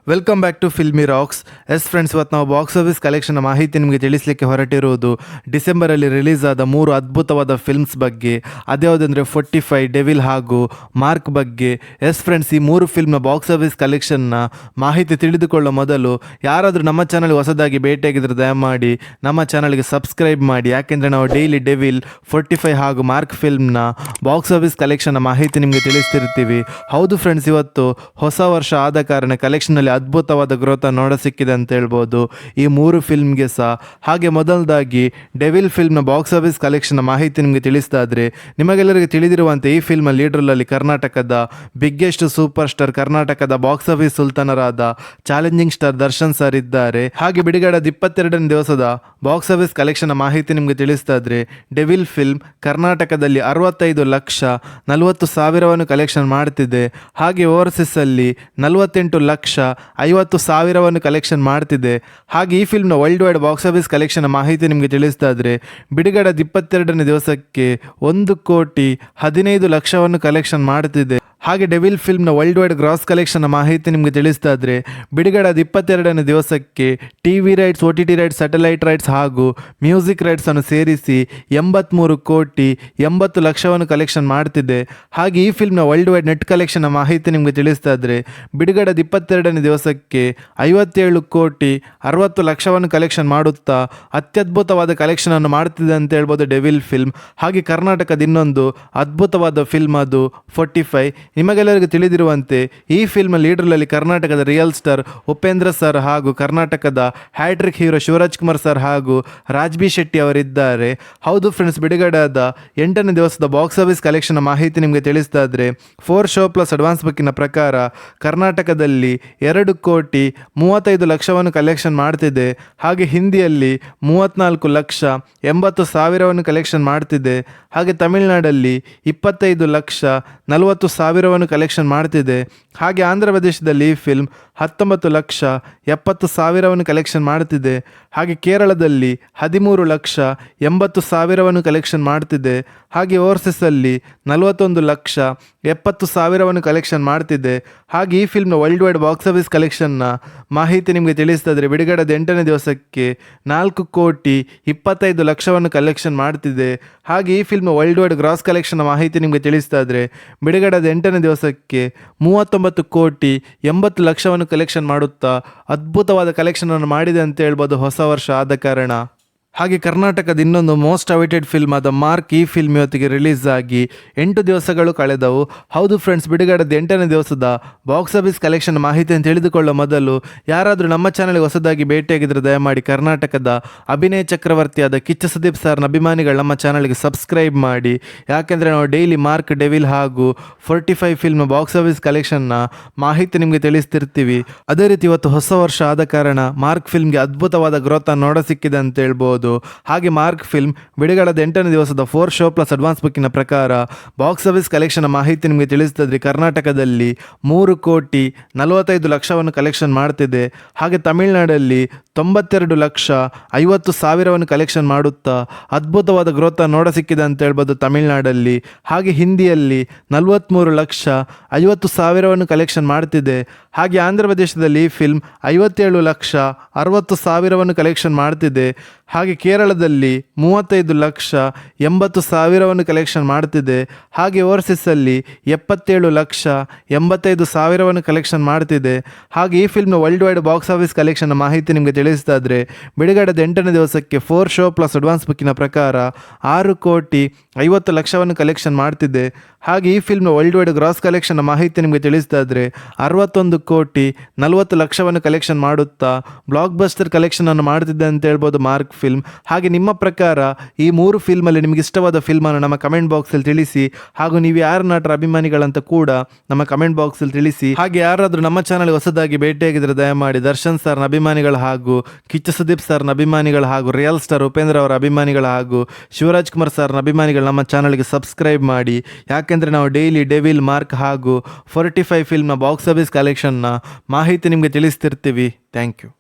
Welcome back to Filmy Rocks. Friends, ಇವತ್ತು ನಾವು box office collection ಮಾಹಿತಿ ನಿಮಗೆ ತಿಳಿಸಲಿಕ್ಕೆ ಹೊರಟಿರುವುದು ಡಿಸೆಂಬರಲ್ಲಿ ರಿಲೀಸ್ ಆದ 3 ಅದ್ಭುತವಾದ ಫಿಲ್ಮ್ಸ್ ಬಗ್ಗೆ. ಅದ್ಯಾವುದಂದರೆ 45, ಡೆವಿಲ್ ಹಾಗೂ ಮಾರ್ಕ್ ಬಗ್ಗೆ. ಫ್ರೆಂಡ್ಸ್, ಈ 3 ಫಿಲ್ಮ್ನ ಬಾಕ್ಸ್ ಆಫೀಸ್ ಕಲೆಕ್ಷನ್ನ ಮಾಹಿತಿ ತಿಳಿದುಕೊಳ್ಳೋ ಮೊದಲು ಯಾರಾದರೂ ನಮ್ಮ ಚಾನಲ್ಗೆ ಹೊಸದಾಗಿ ಭೇಟಿಯಾಗಿದ್ದರೆ ದಯಮಾಡಿ ನಮ್ಮ ಚಾನಲ್ಗೆ ಸಬ್ಸ್ಕ್ರೈಬ್ ಮಾಡಿ. ಯಾಕೆಂದರೆ ನಾವು ಡೈಲಿ ಡೆವಿಲ್, 45 ಹಾಗೂ ಮಾರ್ಕ್ ಫಿಲ್ಮ್ನ ಬಾಕ್ಸ್ ಆಫೀಸ್ ಕಲೆಕ್ಷನ್ನ ಮಾಹಿತಿ ನಿಮಗೆ ತಿಳಿಸ್ತಿರ್ತೀವಿ. ಹೌದು ಫ್ರೆಂಡ್ಸ್, ಇವತ್ತು ಹೊಸ ವರ್ಷ ಆದ ಕಾರಣ ಕಲೆಕ್ಷನಲ್ಲಿ ಅದ್ಭುತವಾದ ಗ್ರೋತ್ ನೋಡ ಸಿಕ್ಕಿದೆ ಅಂತ ಹೇಳ್ಬೋದು ಈ 3 ಫಿಲ್ಮ್ಗೆ ಸಹ. ಹಾಗೆ ಮೊದಲದಾಗಿ ಡೆವಿಲ್ ಫಿಲ್ಮ್ನ ಬಾಕ್ಸ್ ಆಫೀಸ್ ಕಲೆಕ್ಷನ್ ಮಾಹಿತಿ ನಿಮಗೆ ತಿಳಿಸ್ತಾದ್ರೆ, ನಿಮಗೆಲ್ಲರಿಗೂ ತಿಳಿದಿರುವಂತೆ ಈ ಫಿಲ್ಮ್ ಲೀಡರ್ನಲ್ಲಿ ಕರ್ನಾಟಕದ ಬಿಗ್ಗೆಸ್ಟ್ ಸೂಪರ್ ಸ್ಟಾರ್, ಕರ್ನಾಟಕದ ಬಾಕ್ಸ್ ಆಫೀಸ್ ಸುಲ್ತಾನರಾದ ಚಾಲೆಂಜಿಂಗ್ ಸ್ಟಾರ್ ದರ್ಶನ್ ಸರ್ ಇದ್ದಾರೆ. ಹಾಗೆ ಬಿಡುಗಡೆದ 22ನೇ ದಿವಸದ ಬಾಕ್ಸ್ ಆಫೀಸ್ ಕಲೆಕ್ಷನ್ ಮಾಹಿತಿ ನಿಮಗೆ ತಿಳಿಸ್ತಾದ್ರೆ, ಡೆವಿಲ್ ಫಿಲ್ಮ್ ಕರ್ನಾಟಕದಲ್ಲಿ 65,40,40,000 ಕಲೆಕ್ಷನ್ ಮಾಡ್ತಿದೆ. ಹಾಗೆ ಓವರ್ಸೀಸ್ ಅಲ್ಲಿ 48,50,50,000 ಕಲೆಕ್ಷನ್ ಮಾಡ್ತಿದೆ. ಹಾಗೆ ಈ ಫಿಲ್ಮ್ನ worldwide box office collection ಮಾಹಿತಿ ನಿಮಗೆ ತಿಳಿಸ್ತಾದ್ರೆ, ಬಿಡುಗಡೆದ 22ನೇ ದಿವಸಕ್ಕೆ 1,15,00,000 ಕಲೆಕ್ಷನ್ ಮಾಡ್ತಿದೆ. ಹಾಗೆ ಡೆವಿಲ್ ಫಿಲ್ಮ್ನ ವರ್ಲ್ಡ್ ವೈಡ್ ಗ್ರಾಸ್ ಕಲೆಕ್ಷನ್ ಮಾಹಿತಿ ನಿಮಗೆ ತಿಳಿಸ್ತಾದ್ರೆ, ಬಿಡುಗಡೆದ 22ನೇ ದಿವಸಕ್ಕೆ TV rights, OTT rights, satellite rights ಹಾಗೂ ಮ್ಯೂಸಿಕ್ ರೈಟ್ಸ್ ಅನ್ನು ಸೇರಿಸಿ 83,80,00,000 ಕಲೆಕ್ಷನ್ ಮಾಡ್ತಿದೆ. ಹಾಗೆ ಈ ಫಿಲ್ಮ್ನ ವರ್ಲ್ಡ್ ವೈಡ್ ನೆಟ್ ಕಲೆಕ್ಷನ್ ಮಾಹಿತಿ ನಿಮಗೆ ತಿಳಿಸ್ತಾದ್ರೆ, ಬಿಡುಗಡೆದ 22ನೇ ದಿವಸಕ್ಕೆ 57,60,00,000 ಕಲೆಕ್ಷನ್ ಮಾಡುತ್ತಾ ಅತ್ಯದ್ಭುತವಾದ ಕಲೆಕ್ಷನ್ ಅನ್ನು ಮಾಡ್ತಿದೆ ಅಂತ ಹೇಳ್ಬೋದು ಡೆವಿಲ್ ಫಿಲ್ಮ್. ಹಾಗೆ ಕರ್ನಾಟಕದ ಇನ್ನೊಂದು ಅದ್ಭುತವಾದ ಫಿಲ್ಮ್ ಅದು 45. ನಿಮಗೆಲ್ಲರಿಗೂ ತಿಳಿದಿರುವಂತೆ ಈ ಫಿಲ್ಮ್ ಲೀಡರ್ನಲ್ಲಿ ಕರ್ನಾಟಕದ ರಿಯಲ್ ಸ್ಟಾರ್ ಉಪೇಂದ್ರ ಸರ್ ಹಾಗೂ ಕರ್ನಾಟಕದ hattrick hero Shivaraj Kumar sir ಹಾಗೂ ರಾಜ್ಬಿ ಶೆಟ್ಟಿ ಅವರಿದ್ದಾರೆ. ಹೌದು ಫ್ರೆಂಡ್ಸ್, ಬಿಡುಗಡೆಯಾದ 8ನೇ ದಿವಸದ ಬಾಕ್ಸ್ ಆಫೀಸ್ ಕಲೆಕ್ಷನ್ ಮಾಹಿತಿ ನಿಮಗೆ ತಿಳಿಸ್ತಾದ್ರೆ, 4 ಶೋ ಪ್ಲಸ್ ಅಡ್ವಾನ್ಸ್ ಬುಕ್ಕಿನ ಪ್ರಕಾರ ಕರ್ನಾಟಕದಲ್ಲಿ 2,35,00,000 ಕಲೆಕ್ಷನ್ ಮಾಡ್ತಿದೆ. ಹಾಗೆ ಹಿಂದಿಯಲ್ಲಿ 34,80,000 ಕಲೆಕ್ಷನ್ ಮಾಡ್ತಿದೆ. ಹಾಗೆ ತಮಿಳುನಾಡಲ್ಲಿ 25,40,000 ಕಲೆಕ್ಷನ್ ಮಾಡ್ತಿದೆ. ಹಾಗೆ ಆಂಧ್ರ ಪ್ರದೇಶದಲ್ಲಿ ಈ ಫಿಲ್ಮ್ 19,70,000 ಕಲೆಕ್ಷನ್ ಮಾಡ್ತಿದೆ. ಹಾಗೆ ಕೇರಳದಲ್ಲಿ 13,80,000 ಕಲೆಕ್ಷನ್ ಮಾಡ್ತಿದೆ. ಹಾಗೆ ಓವರ್ಸೀಸಲ್ಲಿ 41,70,000 ಕಲೆಕ್ಷನ್ ಮಾಡ್ತಿದೆ. ಹಾಗೆ ಈ ಫಿಲ್ಮ್ನ ವರ್ಲ್ಡ್ ವೈಡ್ ಬಾಕ್ಸ್ ಆಫೀಸ್ ಕಲೆಕ್ಷನ್ನ ಮಾಹಿತಿ ನಿಮಗೆ ತಿಳಿಸ್ತಾದ್ರೆ, ಬಿಡುಗಡೆದ 8ನೇ ದಿವಸಕ್ಕೆ 4,25,00,000 ಕಲೆಕ್ಷನ್ ಮಾಡ್ತಿದೆ. ಹಾಗೆ ಈ ಫಿಲ್ಮ್ನ ವರ್ಲ್ಡ್ ವೈಡ್ ಗ್ರಾಸ್ ಕಲೆಕ್ಷನ್ ಮಾಹಿತಿ ನಿಮಗೆ ತಿಳಿಸ್ತಾದ್ರೆ, ಬಿಡುಗಡೆದ 8ನೇ ದಿವಸಕ್ಕೆ 39,80,00,000 ಕಲೆಕ್ಷನ್ ಮಾಡುತ್ತಾ ಅದ್ಭುತವಾದ ಕಲೆಕ್ಷನ್ ಅನ್ನು ಮಾಡಿದೆ ಅಂತ ಹೇಳ್ಬೋದು ಹೊಸ ವರ್ಷ ಆದ ಕಾರಣ. ಹಾಗೆ ಕರ್ನಾಟಕದ ಇನ್ನೊಂದು ಮೋಸ್ಟ್ ಅವೈಟೆಡ್ ಫಿಲ್ಮ್ ಆದ ಮಾರ್ಕ್, ಈ ಫಿಲ್ಮ್ ಇವತ್ತಿಗೆ ರಿಲೀಸ್ ಆಗಿ 8 ದಿವಸಗಳು ಕಳೆದವು. ಹೌದು ಫ್ರೆಂಡ್ಸ್, ಬಿಡುಗಡೆದ 8ನೇ ದಿವಸದ ಬಾಕ್ಸ್ ಆಫೀಸ್ ಕಲೆಕ್ಷನ್ ಮಾಹಿತಿಯನ್ನು ತಿಳಿದುಕೊಳ್ಳೋ ಮೊದಲು ಯಾರಾದರೂ ನಮ್ಮ ಚಾನಲ್ಗೆ ಹೊಸದಾಗಿ ಭೇಟಿಯಾಗಿದ್ದರೆ ದಯಮಾಡಿ ಕರ್ನಾಟಕದ ಅಭಿನಯ ಚಕ್ರವರ್ತಿಯಾದ ಕಿಚ್ಚ ಸುದೀಪ್ ಸರ್ನ ಅಭಿಮಾನಿಗಳು ನಮ್ಮ ಚಾನಲ್ಗೆ ಸಬ್ಸ್ಕ್ರೈಬ್ ಮಾಡಿ. ಯಾಕೆಂದರೆ ನಾವು ಡೈಲಿ ಮಾರ್ಕ್, ಡೆವಿಲ್ ಹಾಗೂ 45 ಫಿಲ್ಮ್ ಬಾಕ್ಸ್ ಆಫೀಸ್ ಕಲೆಕ್ಷನ್ನ ಮಾಹಿತಿ ನಿಮಗೆ ತಿಳಿಸ್ತಿರ್ತೀವಿ. ಅದೇ ರೀತಿ ಇವತ್ತು ಹೊಸ ವರ್ಷ ಆದ ಕಾರಣ ಮಾರ್ಕ್ ಫಿಲ್ಮ್ಗೆ ಅದ್ಭುತವಾದ ಗ್ರೋತ್ ನೋಡ ಸಿಕ್ಕಿದೆ ಅಂತ ಹೇಳ್ಬೋದು. ಹಾಗೆ ಮಾರ್ಕ್ ಫಿಲ್ಮ್ ಬಿಡುಗಡೆದ 8ನೇ ದಿವಸದ 4 ಶೋ ಪ್ಲಸ್ ಅಡ್ವಾನ್ಸ್ ಬುಕ್ಕಿನ ಪ್ರಕಾರ ಬಾಕ್ಸ್ ಆಫೀಸ್ ಕಲೆಕ್ಷನ್ ಮಾಹಿತಿ ನಿಮಗೆ ತಿಳಿಸ್ತದೆ. ಕರ್ನಾಟಕದಲ್ಲಿ 3,45,00,000 ಕಲೆಕ್ಷನ್ ಮಾಡ್ತಿದೆ. ಹಾಗೆ ತಮಿಳುನಾಡಲ್ಲಿ 92,50,000 ಕಲೆಕ್ಷನ್ ಮಾಡುತ್ತಾ ಅದ್ಭುತವಾದ ಗ್ರೋತ್ ನೋಡ ಸಿಕ್ಕಿದೆ ಅಂತ ಹೇಳ್ಬೋದು ತಮಿಳುನಾಡಲ್ಲಿ. ಹಾಗೆ ಹಿಂದಿಯಲ್ಲಿ 43,50,000 ಕಲೆಕ್ಷನ್ ಮಾಡ್ತಿದೆ. ಹಾಗೆ ಆಂಧ್ರ ಪ್ರದೇಶದಲ್ಲಿ ಈ ಫಿಲ್ಮ್ 57,60,000 ಕಲೆಕ್ಷನ್ ಮಾಡ್ತಿದೆ. ಹಾಗೆ ಕೇರಳದಲ್ಲಿ 35,80,000 ಕಲೆಕ್ಷನ್ ಮಾಡ್ತಿದೆ. ಹಾಗೆ ಓವರ್ಸೀಸಲ್ಲಿ 77,85,000 ಕಲೆಕ್ಷನ್ ಮಾಡ್ತಿದೆ. ಹಾಗೆ ಈ ಫಿಲ್ಮ್ನ worldwide box office collection ಮಾಹಿತಿ ನಿಮಗೆ ತಿಳಿಸ್ತಾದ್ರೆ, ಬಿಡುಗಡೆದ 8ನೇ ದಿವಸಕ್ಕೆ 4 ಶೋ ಪ್ಲಸ್ ಅಡ್ವಾನ್ಸ್ ಬುಕ್ಕಿನ ಪ್ರಕಾರ 6,50,00,000 ಕಲೆಕ್ಷನ್ ಮಾಡ್ತಿದೆ. ಹಾಗೆ ಈ ಫಿಲ್ಮ್ನ ವರ್ಲ್ಡ್ ವೈಡ್ ಗ್ರಾಸ್ ಕಲೆಕ್ಷನ್ ಮಾಹಿತಿ ನಿಮಗೆ ತಿಳಿಸ್ತಾದ್ರೆ, 61,40,00,000 ಕಲೆಕ್ಷನ್ ಮಾಡುತ್ತಾ ಬ್ಲಾಕ್ ಬಸ್ಟರ್ ಕಲೆಕ್ಷನ್ ಅನ್ನು ಮಾಡ್ತಿದ್ದೆ ಅಂತ ಹೇಳ್ಬೋದು ಮಾರ್ಕ್ ಫಿಲ್ಮ್. ಹಾಗೆ ನಿಮ್ಮ ಪ್ರಕಾರ ಈ 3 ಫಿಲ್ಮಲ್ಲಿ ನಿಮಗೆ ಇಷ್ಟವಾದ ಫಿಲ್ಮನ್ನು ನಮ್ಮ ಕಮೆಂಟ್ ಬಾಕ್ಸಲ್ಲಿ ತಿಳಿಸಿ. ಹಾಗೂ ನೀವು ಯಾರ ನಟರ ಅಭಿಮಾನಿಗಳಂತ ಕೂಡ ನಮ್ಮ ಕಮೆಂಟ್ ಬಾಕ್ಸಲ್ಲಿ ತಿಳಿಸಿ. ಹಾಗೆ ಯಾರಾದರೂ ನಮ್ಮ ಚಾನಲ್ಗೆ ಹೊಸದಾಗಿ ಭೇಟಿಯಾಗಿದ್ದರೆ ದಯಮಾಡಿ ದರ್ಶನ್ ಸರ್ನ ಅಭಿಮಾನಿಗಳು ಹಾಗೂ ಕಿಚ್ಚ ಸುದೀಪ್ ಸರ್ನ ಅಭಿಮಾನಿಗಳು ಹಾಗೂ ರಿಯಲ್ ಸ್ಟಾರ್ ಉಪೇಂದ್ರ ಅವರ ಅಭಿಮಾನಿಗಳು ಹಾಗೂ ಶಿವರಾಜ್ ಕುಮಾರ್ ಸರ್ನ ಅಭಿಮಾನಿಗಳು ನಮ್ಮ ಚಾನಲ್ಗೆ ಸಬ್ಸ್ಕ್ರೈಬ್ ಮಾಡಿ. ಯಾಕೆಂದರೆ ನಾವು ಡೈಲಿ ಡೆವಿಲ್, ಮಾರ್ಕ್ ಹಾಗೂ 45 ಫಿಲ್ಮ್ನ ಬಾಕ್ಸ್ ಆಫೀಸ್ ಕಲೆಕ್ಷನ್ನ ಮಾಹಿತಿ ನಿಮಗೆ ತಿಳಿಸ್ತಿರ್ತೀವಿ. Thank you.